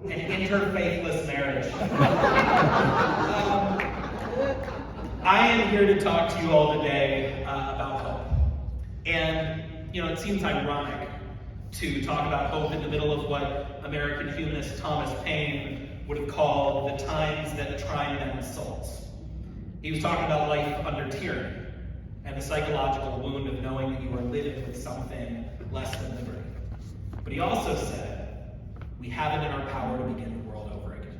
an interfaithless marriage. I am here to talk to you all today about hope. And, it seems ironic to talk about hope in the middle of what American humanist Thomas Paine would have called the times that try men's souls. He was talking about life under tyranny and the psychological wound of knowing that you are living with something less than liberty. But he also said, we have it in our power to begin the world over again.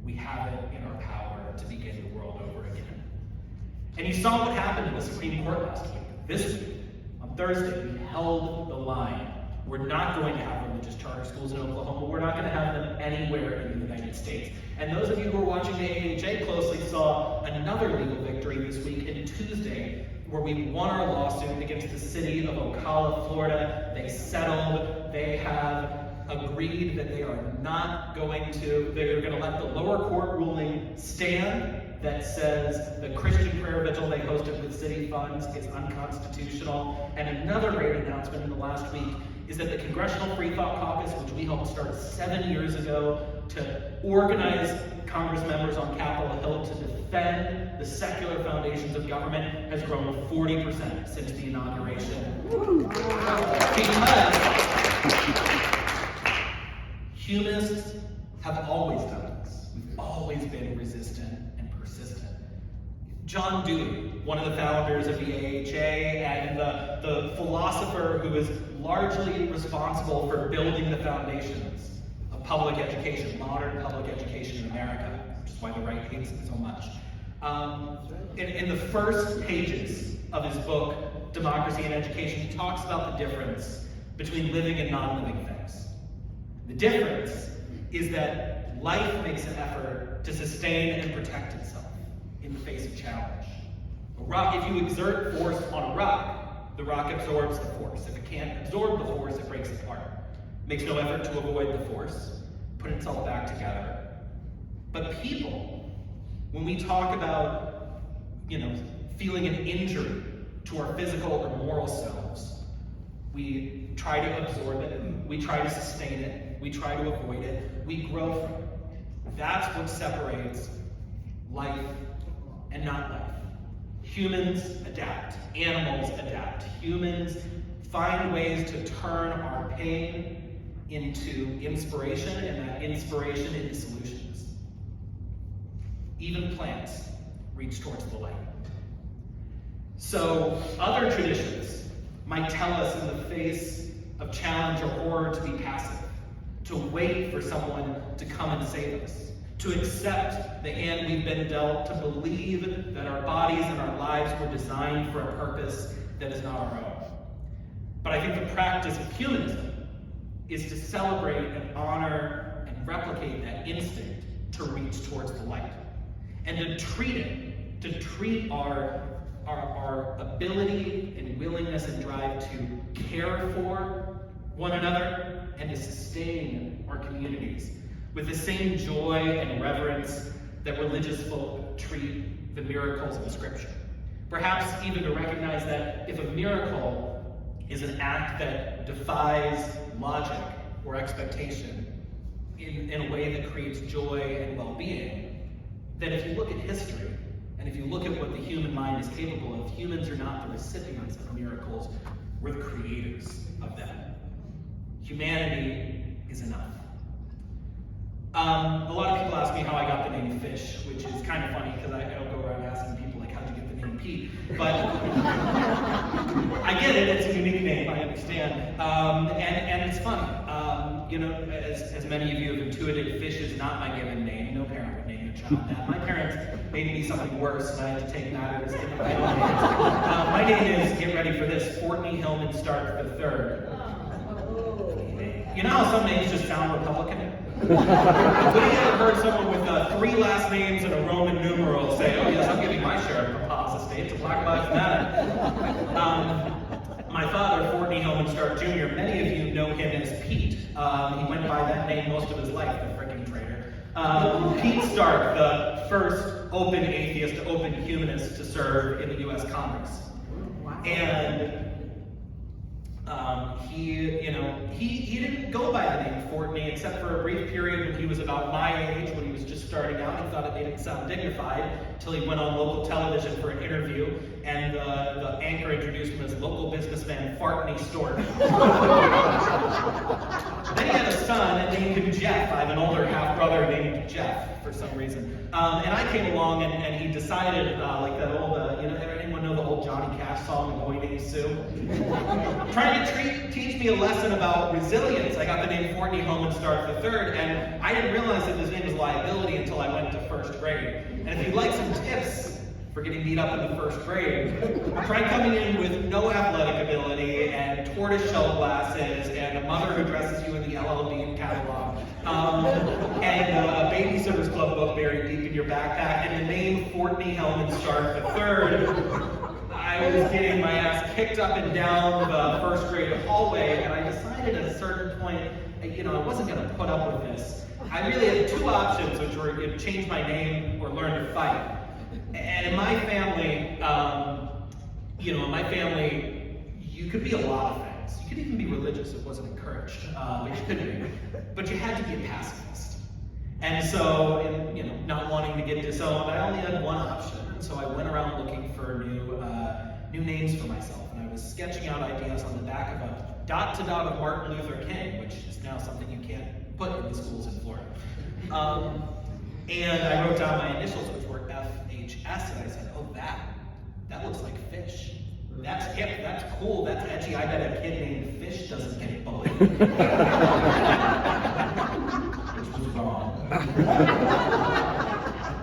We have it in our power to begin the world over again. And you saw what happened in the Supreme Court last week. This week, on Thursday, we held the line. We're not going to have religious charter schools in Oklahoma. We're not going to have them anywhere in the United States. And those of you who are watching the AHA closely saw another legal victory this week in Tuesday, where we won our lawsuit against the city of Ocala, Florida. They settled. They have agreed that they are not going to, they're going to let the lower court ruling stand that says the Christian prayer vigil they hosted with city funds is unconstitutional. And another great announcement in the last week is that the Congressional Free Thought Caucus, which we helped start 7 years ago to organize Congress members on Capitol Hill to defend the secular foundations of government, has grown 40% since the inauguration. Because humanists have always done this. We've always been resistant and persistent. John Dewey, one of the founders of the AHA and the philosopher who is largely responsible for building the foundations of public education, modern public education in America, which is why the right hates it so much. In the first pages of his book, Democracy and Education, he talks about the difference between living and non-living things. The difference is that life makes an effort to sustain and protect itself in the face of challenge. A rock, if you exert force on a rock, the rock absorbs the force. If it can't absorb the force, it breaks apart. It makes no effort to avoid the force, put itself back together. But people, when we talk about, feeling an injury to our physical or moral selves, we try to absorb it, we try to sustain it, we try to avoid it, we grow from it. That's what separates life and not life. Humans adapt, animals adapt. Humans find ways to turn our pain into inspiration, and that inspiration into solutions. Even plants reach towards the light. So other traditions might tell us in the face of challenge or horror to be passive, to wait for someone to come and save us, to accept the hand we've been dealt, to believe that our bodies and our lives were designed for a purpose that is not our own. But I think the practice of humanism is to celebrate and honor and replicate that instinct to reach towards the light, and to treat our ability and willingness and drive to care for one another and to sustain our communities with the same joy and reverence that religious folk treat the miracles in Scripture. Perhaps even to recognize that if a miracle is an act that defies logic or expectation in a way that creates joy and well-being, then if you look at history, and if you look at what the human mind is capable of, humans are not the recipients of miracles, we're the creators of them. Humanity is enough. A lot of people ask me how I got the name Fish, which is kind of funny because I don't go around asking people like, how'd you get the name Pete? But I get it, it's a unique name, I understand. And it's funny. As many of you have intuited, Fish is not my given name. No parent would name their child that. My parents made me something worse, and I had to take matters into my own hands. My name is, get ready for this, Fortney Hillman Stark III. You know how some names just sound Republican? Have you ever heard someone with 3 last names and a Roman numeral say, oh yes, I'm giving my share of Papa's estate to Black Lives Matter? My father, Fortney Hillman Stark Jr., many of you know him as Pete. He went by that name most of his life, the frickin' traitor. Pete Stark, the first open atheist, open humanist to serve in the U.S. Congress. And he didn't go by the name Fortney except for a brief period when he was about my age, when he was just starting out. He thought it made him sound dignified, until he went on local television for an interview, and the anchor introduced him as local businessman Fartney Stork. Then he had a son and named him Jeff. I have an older half-brother named Jeff for some reason. And I came along and he decided, like that old, anyone know the old Johnny Cash song, The Boy Named Sue? Trying to teach me a lesson about resilience. I got the name Fortney Homenstark III, and I didn't realize that his name was liability until I went to first grade. And if you'd like some tips for getting beat up in the first grade, try coming in with no athletic ability and tortoiseshell glasses and a mother who dresses you in the LL Bean catalog, and a babysitter's club book buried deep in your backpack, and the name Fortney Homenstark III. I was getting my ass kicked up and down the first grade hallway, and I decided at a certain point, I wasn't going to put up with this. I really had two options, which were change my name or learn to fight. And in my family, you could be a lot of things. You could even be religious. It wasn't encouraged, but you could be. But you had to be a pacifist. And so, not wanting to get disowned, I only had one option. And so I went around looking for new names for myself. And I was sketching out ideas on the back of a dot-to-dot of Martin Luther King, which is now something you can't put in the schools in Florida. And I wrote down my initials, which were FHS, and I said, oh, that looks like fish. That's hip, that's cool, that's edgy. I bet a kid named Fish doesn't get bullied. Which was wrong.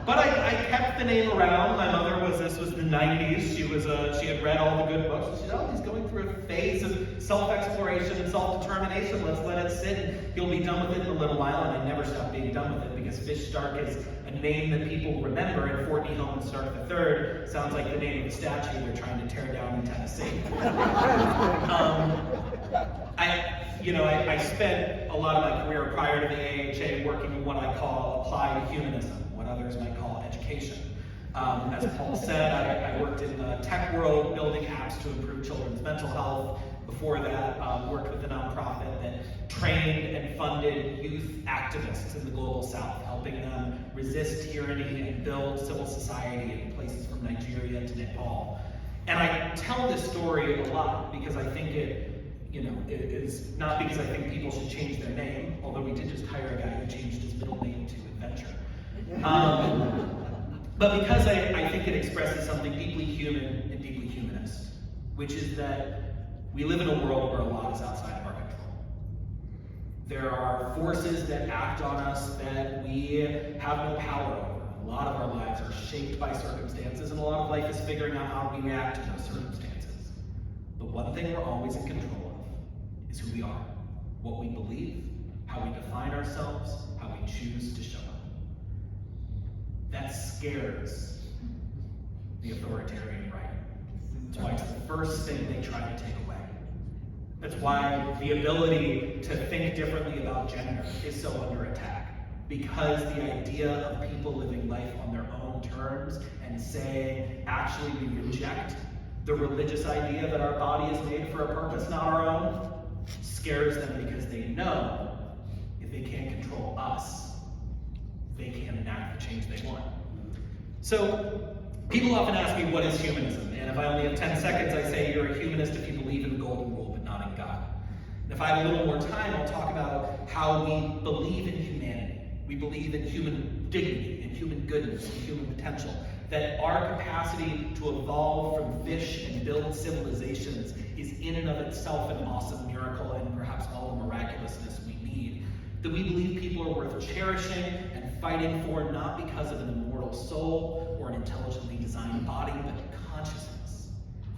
But I kept the name around. My mother this was the 90s. She had read all the good books. She said, oh, he's going through a phase of self-exploration and self-determination. Let's let it sit, and he'll be done with it in a little while. And I never stopped being done with it, because Fish Stark is a name that people remember, and Fortney Homenstark III sounds like the name of the statue they're trying to tear down in Tennessee. I spent a lot of my career prior to the AHA working in what I call applied humanism, what others might call education. As Paul said, I worked in the tech world, building apps to improve children's mental health. Before that, worked with a nonprofit that trained and funded youth activists in the global south, helping them resist tyranny and build civil society in places from Nigeria to Nepal. And I tell this story a lot because I think it is not because I think people should change their name, although we did just hire a guy who changed his middle name to Adventure. But because I think it expresses something deeply human and deeply humanist, which is that we live in a world where a lot is outside of our control. There are forces that act on us that we have no power over. A lot of our lives are shaped by circumstances, and a lot of life is figuring out how we react to those circumstances. But one thing we're always in control of is who we are, what we believe, how we define ourselves, how we choose to show up. That scares the authoritarian right. That's why it's the first thing they try to take away. That's why the ability to think differently about gender is so under attack. Because the idea of people living life on their own terms and saying, actually, we reject the religious idea that our body is made for a purpose not our own, scares them, because they know if they can't control us, they can't enact the change they want. So, people often ask me, what is humanism? And if I only have 10 seconds, I say you're a humanist if you believe in the golden rule, but not in God. And if I have a little more time, I'll talk about how we believe in humanity. We believe in human dignity, in human goodness, in human potential. That our capacity to evolve from fish and build civilizations is in and of itself an awesome miracle, and perhaps all the miraculousness we need. That we believe people are worth cherishing and fighting for, not because of an immortal soul or an intelligently designed body, but consciousness.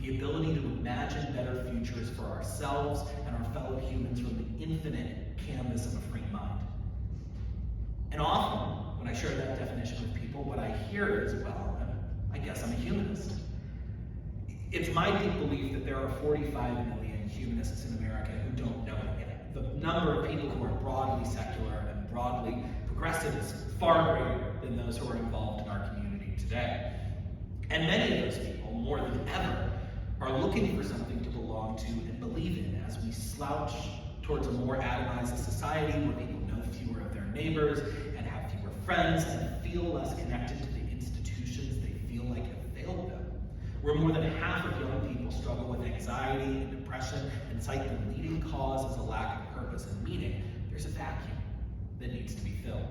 The ability to imagine better futures for ourselves and our fellow humans from the infinite canvas of a free mind. And often, when I share that definition with people, what I hear is, well, I guess I'm a humanist. It's my deep belief that there are 45 million humanists in America who don't know it yet. The number of people who are broadly secular and broadly progressive is far greater than those who are involved in our community today. And many of those people, more than ever, are looking for something to belong to and believe in as we slouch towards a more atomized society where people know fewer of their neighbors and have fewer friends and feel less connected to the institutions they feel like have failed them. Where more than half of young people struggle with anxiety and depression and cite the leading cause as a lack of purpose and meaning, there's a vacuum that needs to be filled.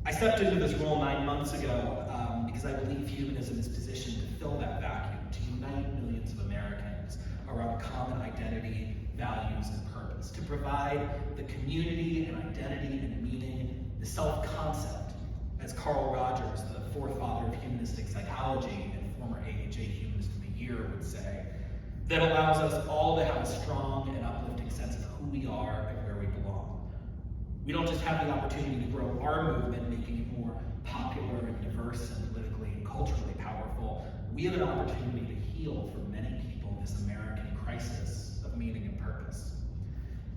I stepped into this role 9 months ago because I believe humanism is positioned to fill that vacuum, to unite millions of Americans around common identity, values, and purpose, to provide the community and identity and meaning, the self-concept, as Carl Rogers, the forefather of humanistic psychology and former AHA Humanist of the Year would say, that allows us all to have a strong and uplifting sense of who we are and where we belong. We don't just have the opportunity to grow our movement, making it more popular and diverse and politically and culturally powerful. We have an opportunity to heal for many people this American crisis of meaning and purpose.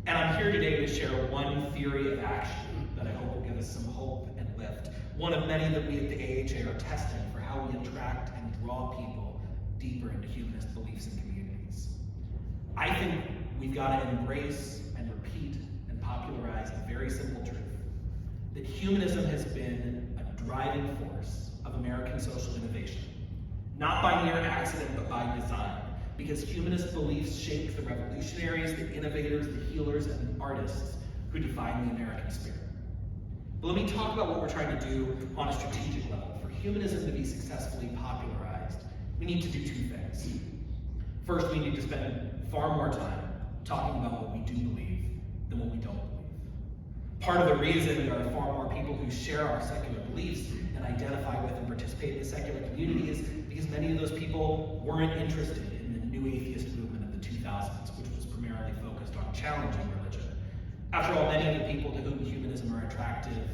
And I'm here today to share one theory of action that I hope will give us some hope and lift. One of many that we at the AHA are testing for how we attract and draw people deeper into humanist beliefs and communities. I think we've got to embrace and repeat and popularize a very simple truth, that humanism has been a driving force of American social innovation, not by mere accident, but by design, because humanist beliefs shaped the revolutionaries, the innovators, the healers, and the artists who define the American spirit. But let me talk about what we're trying to do on a strategic level. For humanism to be successfully popularized, we need to do two things. First, we need to spend far more time talking about what we do believe than what we don't believe. Part of the reason there are far more people who share our secular beliefs and identify with and participate in the secular community is because many of those people weren't interested in the new atheist movement of the 2000s, which was primarily focused on challenging religion. After all, many of the people to whom humanism are attractive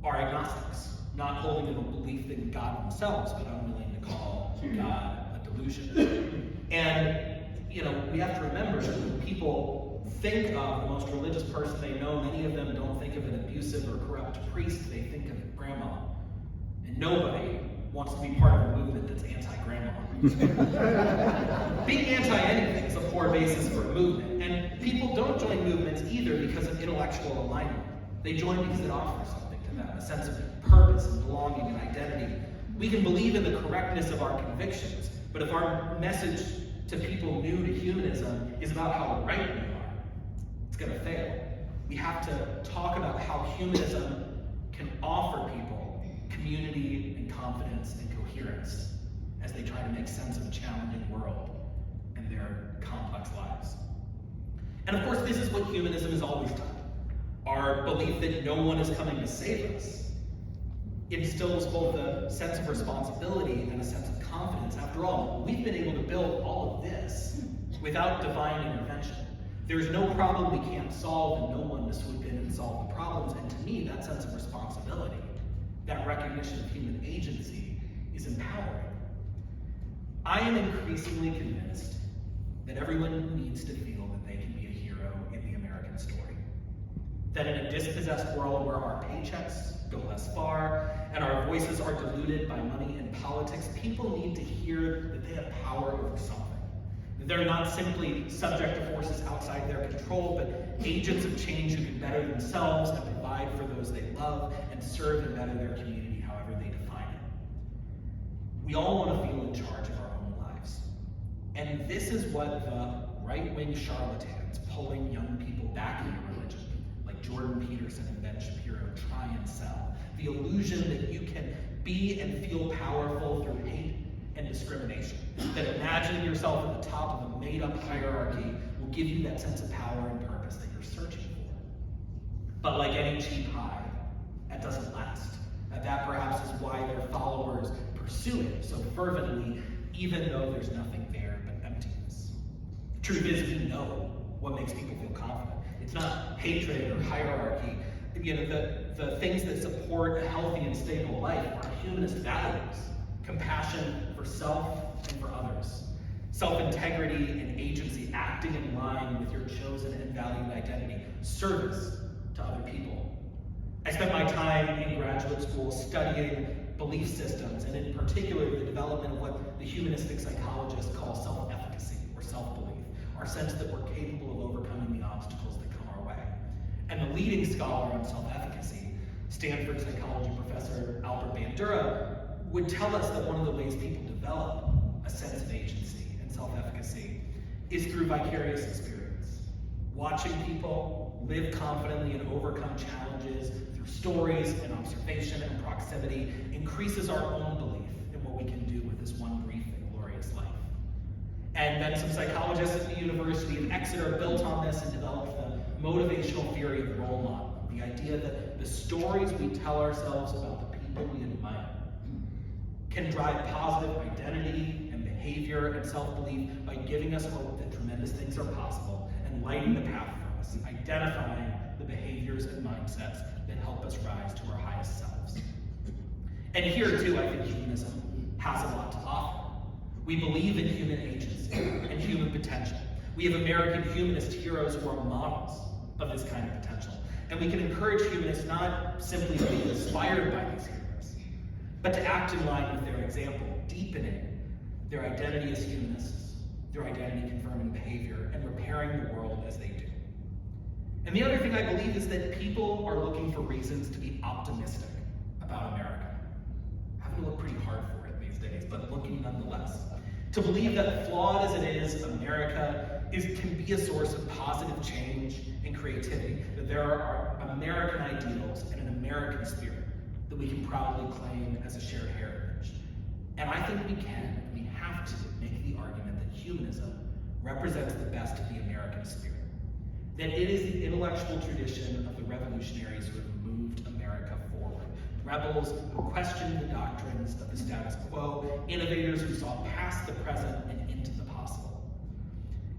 are agnostics, not holding to a belief in God themselves, but unwilling to call God a delusion. And we have to remember that when people think of the most religious person they know, many of them don't think of an abusive or corrupt priest, they think of grandma. And nobody wants to be part of a movement that's anti-grandma. Being anti-anything is a poor basis for a movement. And people don't join movements either because of intellectual alignment. They join because it offers something to them, a sense of purpose and belonging and identity. We can believe in the correctness of our convictions, but if our message to people new to humanism is about how right we are, it's going to fail. We have to talk about how humanism can offer people community and confidence and coherence as they try to make sense of a challenging world and their complex lives. And of course, this is what humanism has always done. Our belief that no one is coming to save us instills both a sense of responsibility and a sense of confidence. After all, we've been able to build all of this without divine intervention. There's no problem we can't solve and no one to swoop in and solve the problems. And to me, that sense of responsibility, that recognition of human agency, is empowering. I am increasingly convinced that everyone needs to feel that they can be a hero in the American story. That in a dispossessed world where our paychecks go less far and our voices are diluted by money and politics, people need to hear that they have power over something. That they're not simply subject to forces outside their control, but agents of change who can better themselves and provide for those they love and serve and better their community however they define it. We all want to feel in charge of our own lives. And this is what the right-wing charlatans pulling young people back into religion, like Jordan Peterson and Ben Shapiro, try and sell. The illusion that you can be and feel powerful through hate and discrimination. That imagining yourself at the top of a made-up hierarchy will give you that sense of power and purpose that you're searching for. But like any cheap high, that doesn't last. And that perhaps is why their followers pursue it so fervently, even though there's nothing there but emptiness. The truth is, we know what makes people feel confident. It's not hatred or hierarchy. The things that support a healthy and stable life are humanist values. Compassion for self and for others. Self-integrity and agency, acting in line with your chosen and valued identity. Service to other people. I spent my time in graduate school studying belief systems, and in particular the development of what the humanistic psychologists call self-efficacy or self-belief, our sense that we're capable of overcoming the obstacles that come our way. And the leading scholar on self-efficacy, Stanford psychology professor Albert Bandura, would tell us that one of the ways people develop a sense of agency and self-efficacy is through vicarious experience. Watching people live confidently and overcome challenges through stories and observation and proximity increases our own belief in what we can do with this one brief and glorious life. And then some psychologists at the University of Exeter built on this and developed the motivational theory of role model, the idea that the stories we tell ourselves about the people we admire can drive positive identity and behavior and self-belief by giving us hope that tremendous things are possible and lighting the path for us, identifying the behaviors and mindsets that help us rise to our highest selves. And here too, I think humanism has a lot to offer. We believe in human agency and human potential. We have American humanist heroes who are models of this kind of potential. And we can encourage humanists not simply to be inspired by these heroes, but to act in line with their example, deepening their identity as humanists, their identity confirming behavior, and repairing the world as they do. And the other thing I believe is that people are looking for reasons to be optimistic about America. Having to look pretty hard for it these days, but looking nonetheless. To believe that flawed as it is, America can be a source of positive change and creativity, that there are American ideals and an American spirit that we can proudly claim as a shared heritage. And I think we have to make the argument that humanism represents the best of the American spirit. That it is the intellectual tradition of the revolutionaries who have moved America forward. Rebels who questioned the doctrines of the status quo, innovators who saw past the present and into the possible.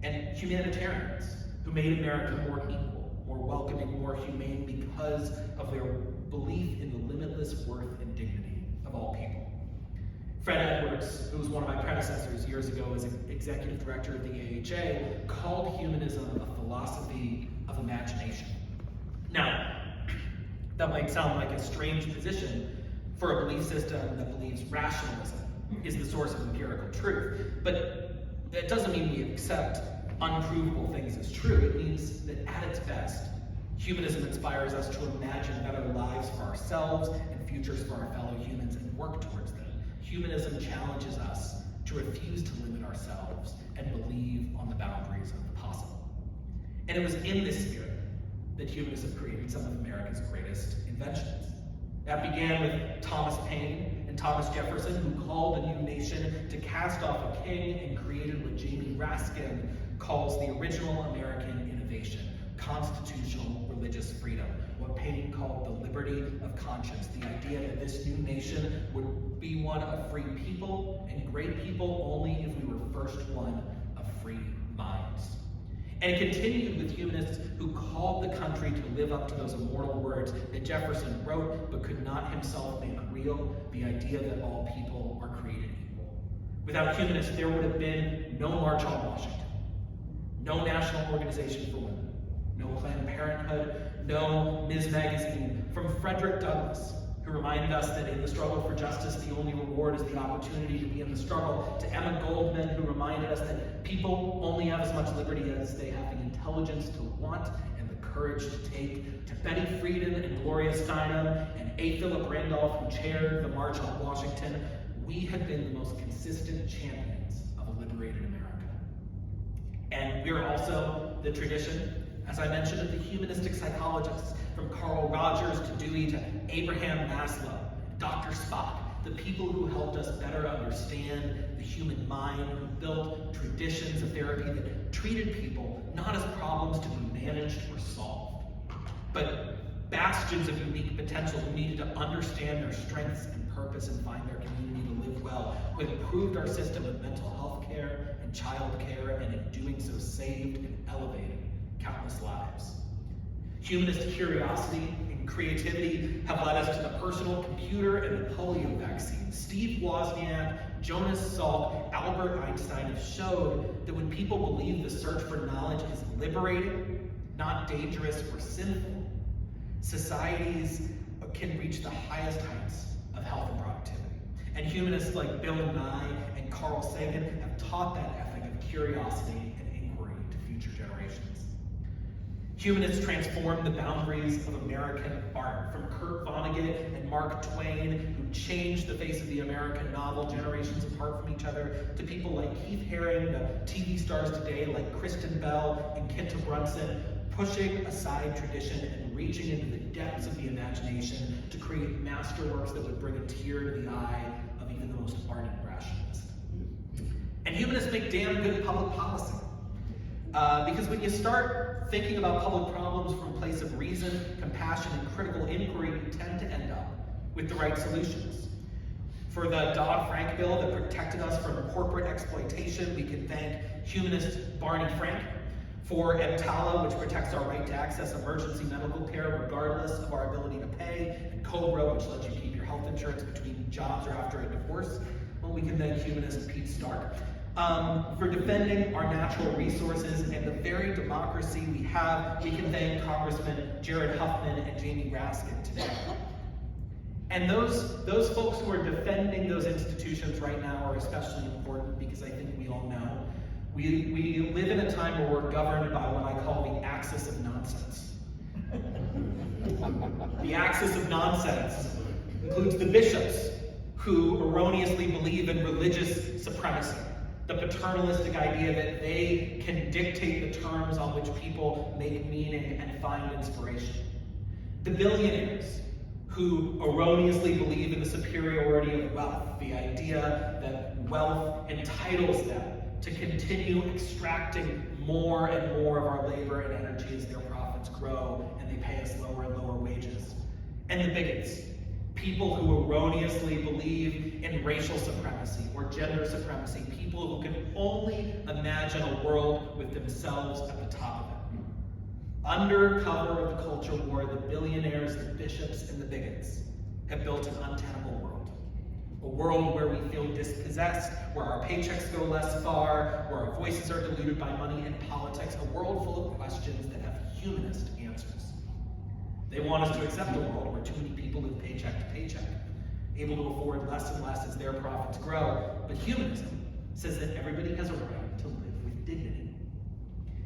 And humanitarians who made America more equal, more welcoming, more humane because of their belief in the limitless worth and dignity of all people. Fred Edwards, who was one of my predecessors years ago as executive director of the AHA, called humanism a philosophy of imagination. Now, that might sound like a strange position for a belief system that believes rationalism is the source of empirical truth, but it doesn't mean we accept unprovable things as true. It means that at its best, humanism inspires us to imagine better lives for ourselves and futures for our fellow humans and work towards them. Humanism challenges us to refuse to limit ourselves and believe on the boundaries of the possible. And it was in this spirit that humanism created some of America's greatest inventions. That began with Thomas Paine and Thomas Jefferson, who called a new nation to cast off a king and created what Jamie Raskin calls the original American innovation, constitutional religious freedom, what Paine called the liberty of conscience, the idea that this new nation would be one of free people, and great people only if we were first one of free minds. And it continued with humanists who called the country to live up to those immortal words that Jefferson wrote but could not himself make real, the idea that all people are created equal. Without humanists, there would have been no March on Washington, no National Organization for Women, no Planned Parenthood, no Ms. Magazine, from Frederick Douglass, who reminded us that in the struggle for justice, the only reward is the opportunity to be in the struggle, to Emma Goldman, who reminded us that people only have as much liberty as they have the intelligence to want and the courage to take, to Betty Friedan and Gloria Steinem and A. Philip Randolph, who chaired the March on Washington. We have been the most consistent champions of a liberated America. And we're also the tradition, as I mentioned, of the humanistic psychologists, from Carl Rogers to Dewey to Abraham Maslow, Dr. Spock, the people who helped us better understand the human mind, who built traditions of therapy that treated people not as problems to be managed or solved, but bastions of unique potential who needed to understand their strengths and purpose and find their community to live well, who improved our system of mental health care and child care, and in doing so saved and elevated countless lives. Humanist curiosity and creativity have led us to the personal computer and the polio vaccine. Steve Wozniak, Jonas Salk, Albert Einstein have showed that when people believe the search for knowledge is liberating, not dangerous or sinful, societies can reach the highest heights of health and productivity. And humanists like Bill Nye and Carl Sagan have taught that ethic of curiosity and inquiry to future generations. Humanists transformed the boundaries of American art, from Kurt Vonnegut and Mark Twain, who changed the face of the American novel generations apart from each other, to people like Keith Haring, the TV stars today like Kristen Bell and Quinta Brunson, pushing aside tradition and reaching into the depths of the imagination to create masterworks that would bring a tear to the eye of even the most ardent rationalist. And humanists make damn good public policy. Because when you start thinking about public problems from a place of reason, compassion, and critical inquiry, you tend to end up with the right solutions. For the Dodd-Frank bill that protected us from corporate exploitation, we can thank humanist Barney Frank. For EMTALA, which protects our right to access emergency medical care regardless of our ability to pay, and COBRA, which lets you keep your health insurance between jobs or after a divorce, well, we can thank humanist Pete Stark. For defending our natural resources and the very democracy we have, we can thank Congressman Jared Huffman and Jamie Raskin today. And those folks who are defending those institutions right now are especially important because I think we all know we live in a time where we're governed by what I call the axis of nonsense. The axis of nonsense includes the bishops who erroneously believe in religious supremacy, the paternalistic idea that they can dictate the terms on which people make meaning and find inspiration. The billionaires who erroneously believe in the superiority of wealth, the idea that wealth entitles them to continue extracting more and more of our labor and energy as their profits grow and they pay us lower and lower wages. And the bigots, people who erroneously believe in racial supremacy or gender supremacy, people who can only imagine a world with themselves at the top of it. Under cover of the culture war, the billionaires, the bishops, and the bigots have built an untenable world. A world where we feel dispossessed, where our paychecks go less far, where our voices are diluted by money and politics, a world full of questions that have humanist answers. They want us to accept a world where too many people live paycheck to paycheck, able to afford less and less as their profits grow, but humanism says that everybody has a right to live with dignity.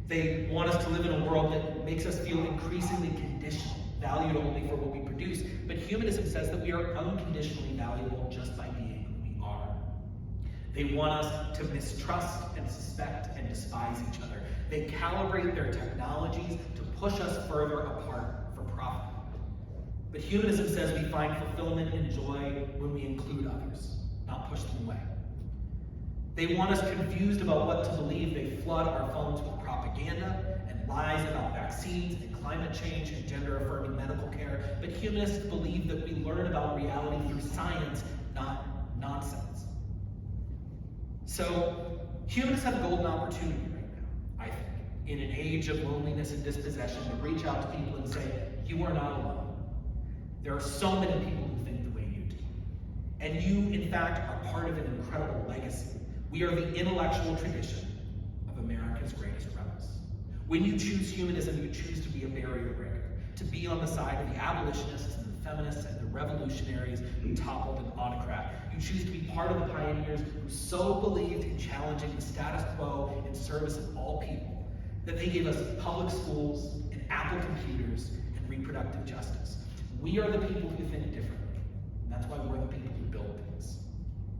They want us to live in a world that makes us feel increasingly conditional, valued only for what we produce, but humanism says that we are unconditionally valuable just by being who we are. They want us to mistrust and suspect and despise each other. They calibrate their technologies to push us further apart for profit. But humanism says we find fulfillment and joy when we include others, not push them away. They want us confused about what to believe. They flood our phones with propaganda and lies about vaccines and climate change and gender-affirming medical care. But humanists believe that we learn about reality through science, not nonsense. So humanists have a golden opportunity right now, I think, in an age of loneliness and dispossession, to reach out to people and say, you are not alone. There are so many people who think the way you do. And you, in fact, are part of an incredible legacy. We are the intellectual tradition of America's greatest rebels. When you choose humanism, you choose to be a barrier breaker, to be on the side of the abolitionists and the feminists and the revolutionaries who toppled an autocrat. You choose to be part of the pioneers who so believed in challenging the status quo in service of all people that they gave us public schools and Apple computers and reproductive justice. We are the people who think differently, and that's why we're the people who build things.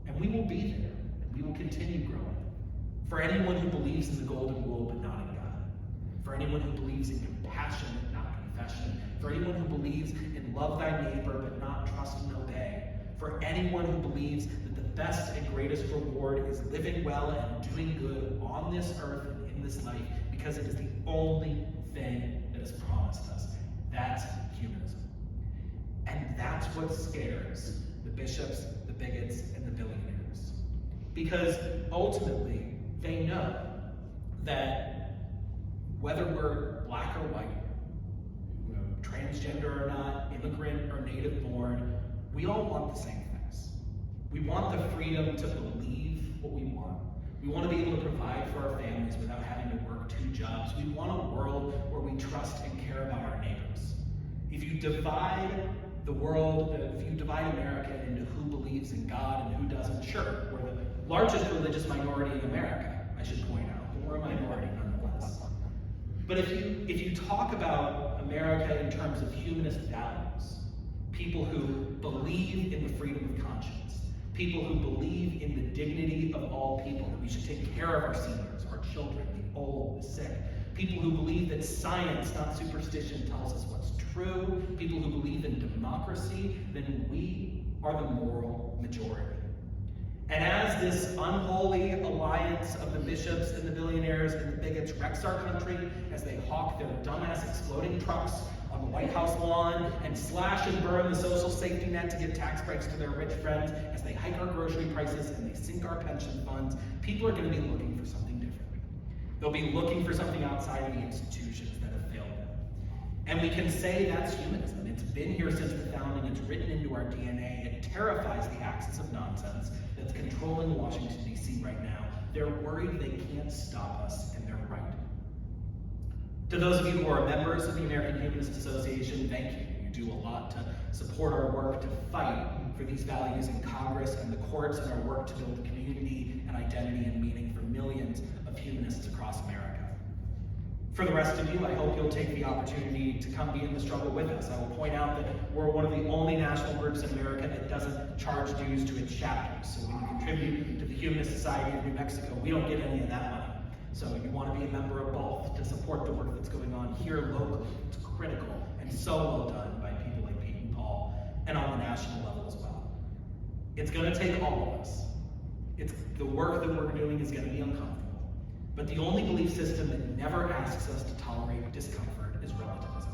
And we will be there. We will continue growing. For anyone who believes in the golden rule but not in God. For anyone who believes in compassion but not confession. For anyone who believes in love thy neighbor but not trust and obey. For anyone who believes that the best and greatest reward is living well and doing good on this earth and in this life because it is the only thing that is promised us. That's humanism. And that's what scares the bishops, the bigots, and the billionaires. Because ultimately, they know that whether we're black or white, transgender or not, immigrant or native born, we all want the same things. We want the freedom to believe what we want. We want to be able to provide for our families without having to work 2 jobs. We want a world where we trust and care about our neighbors. If you divide the world, if you divide America into who believes in God and who doesn't, sure, we're the largest religious minority in America, I should point out, but we're a minority nonetheless. But if you talk about America in terms of humanist values, people who believe in the freedom of conscience, people who believe in the dignity of all people, that we should take care of our seniors, our children, the old, the sick, people who believe that science, not superstition, tells us what's true, people who believe in democracy, then we are the moral majority. And as this unholy alliance of the bishops and the billionaires and the bigots wrecks our country, as they hawk their dumbass exploding trucks on the White House lawn and slash and burn the social safety net to give tax breaks to their rich friends, as they hike our grocery prices and they sink our pension funds, people are going to be looking for something different. They'll be looking for something outside of the institutions that have failed them. And we can say that's humanism. It's been here since the founding. It's written into our DNA. It terrifies the axis of nonsense that's controlling Washington, D.C. right now. They're worried they can't stop us, and they're right. To those of you who are members of the American Humanist Association, thank you. You do a lot to support our work to fight for these values in Congress and the courts, and our work to build community and identity and meaning for millions of humanists across America. For the rest of you, I hope you'll take the opportunity to come be in the struggle with us. I will point out that we're one of the only national groups in America that doesn't charge dues to its chapters. So when you contribute to the Humanist Society of New Mexico, we don't get any of that money. So you want to be a member of both to support the work that's going on here locally. It's critical and so well done by people like Pete and Paul, and on the national level as well. It's going to take all of us. The work that we're doing is going to be uncomfortable. But the only belief system that never asks us to tolerate discomfort is relativism.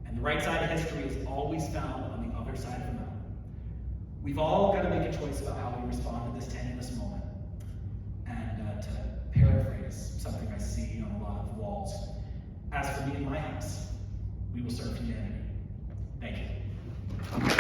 And the right side of history is always found on the other side of the mountain. We've all got to make a choice about how we respond to this tenuous moment. And to paraphrase something I see on a lot of walls, as for me and my house, we will serve humanity. Thank you.